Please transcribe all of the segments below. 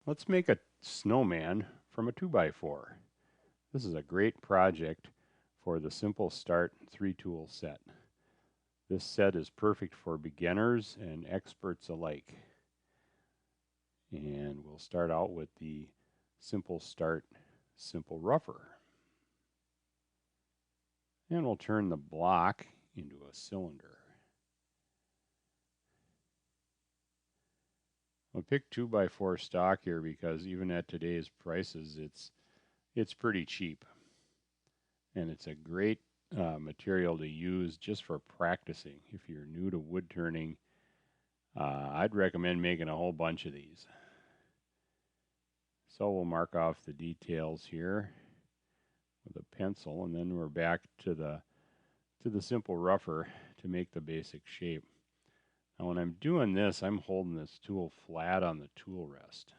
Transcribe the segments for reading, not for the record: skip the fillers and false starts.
Let's make a snowman from a 2x4. This is a great project for the Simple Start 3-tool set. This set is perfect for beginners and experts alike. And we'll start out with the Simple Start Simple Rougher. And we'll turn the block into a cylinder. I'll pick 2x4 stock here because even at today's prices, it's pretty cheap. And it's a great material to use just for practicing. If you're new to wood turning, I'd recommend making a whole bunch of these. So we'll mark off the details here with a pencil, and then we're back to the simple rougher to make the basic shape. Now when I'm doing this, I'm holding this tool flat on the tool rest,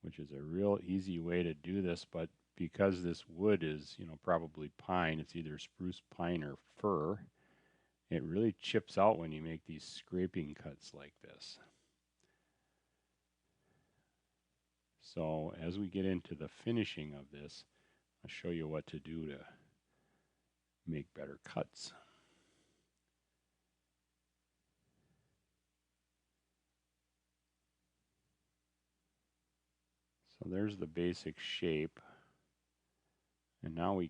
which is a real easy way to do this, but because this wood is, probably pine, it's either spruce, pine, or fir, it really chips out when you make these scraping cuts like this. So as we get into the finishing of this, I'll show you what to do to make better cuts. So there's the basic shape. And now we'll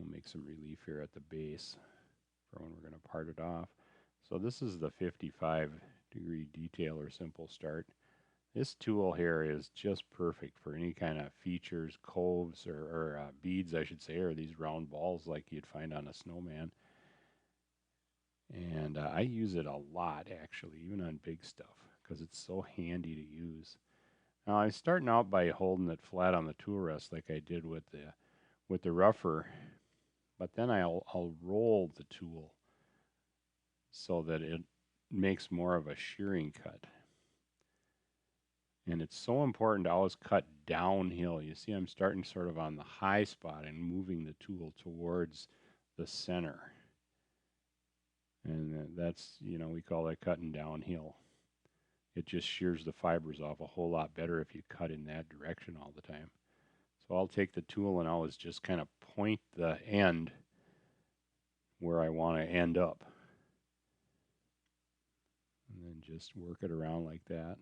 make some relief here at the base for when we're going to part it off. So this is the 55-degree detail or simple start. This tool here is just perfect for any kind of features, coves, or beads, I should say, or these round balls like you'd find on a snowman. And I use it a lot, actually, even on big stuff, because it's so handy to use. Now I'm starting out by holding it flat on the tool rest like I did with the rougher, but then I'll roll the tool so that it makes more of a shearing cut. And it's so important to always cut downhill. You see I'm starting sort of on the high spot and moving the tool towards the center. And that's, we call that cutting downhill. It just shears the fibers off a whole lot better if you cut in that direction all the time. So I'll take the tool and I'll just kind of point the end where I want to end up. And then just work it around like that.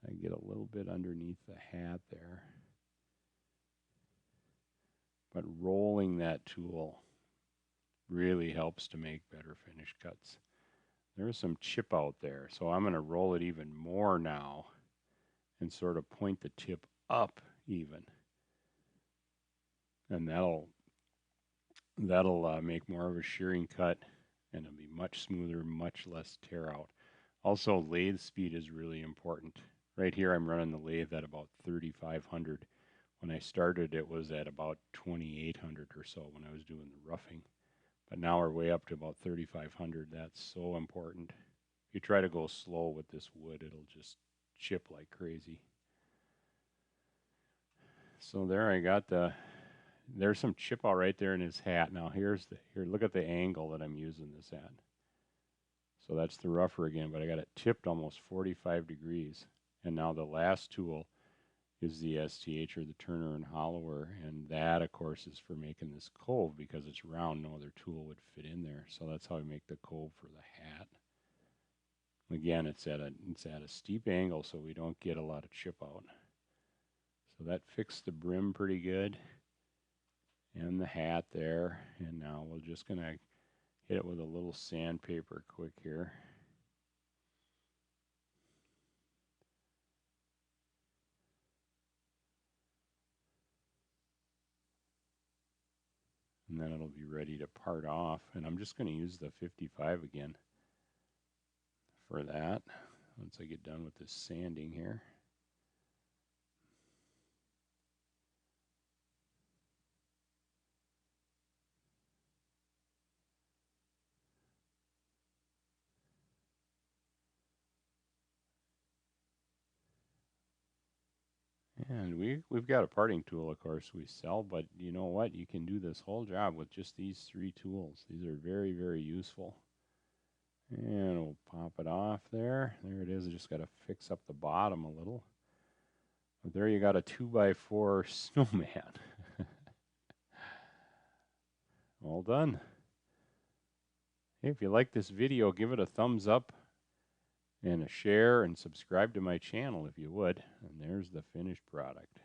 I get a little bit underneath the hat there. But rolling that tool really helps to make better finish cuts. There's some chip out there, so I'm going to roll it even more now and sort of point the tip up even. And that'll make more of a shearing cut, and it'll be much smoother, much less tear out. Also, lathe speed is really important. Right here I'm running the lathe at about 3,500. When I started it was at about 2,800 or so when I was doing the roughing. But now we're way up to about 3,500. That's so important. If you try to go slow with this wood, it'll just chip like crazy. So there I got there's some chip out right there in his hat. Now here, look at the angle that I'm using this at. So that's the rougher again, but I got it tipped almost 45 degrees. And now the last tool is the STH, or the turner and hollower, and that of course is for making this cove because it's round. No other tool would fit in there. So that's how I make the cove for the hat. Again, it's at a steep angle so we don't get a lot of chip out. So that fixed the brim pretty good and the hat there. And now we're just going to hit it with a little sandpaper quick here. And then it'll be ready to part off. And I'm just going to use the 55 again for that once I get done with this sanding here. And we've got a parting tool, of course, we sell, but you know what? You can do this whole job with just these 3 tools. These are very, very useful. And we'll pop it off there. There it is. I just got to fix up the bottom a little. But there you got a 2x4 snowman. All done. Hey, if you like this video, give it a thumbs up and a share and subscribe to my channel if you would. And there's the finished product.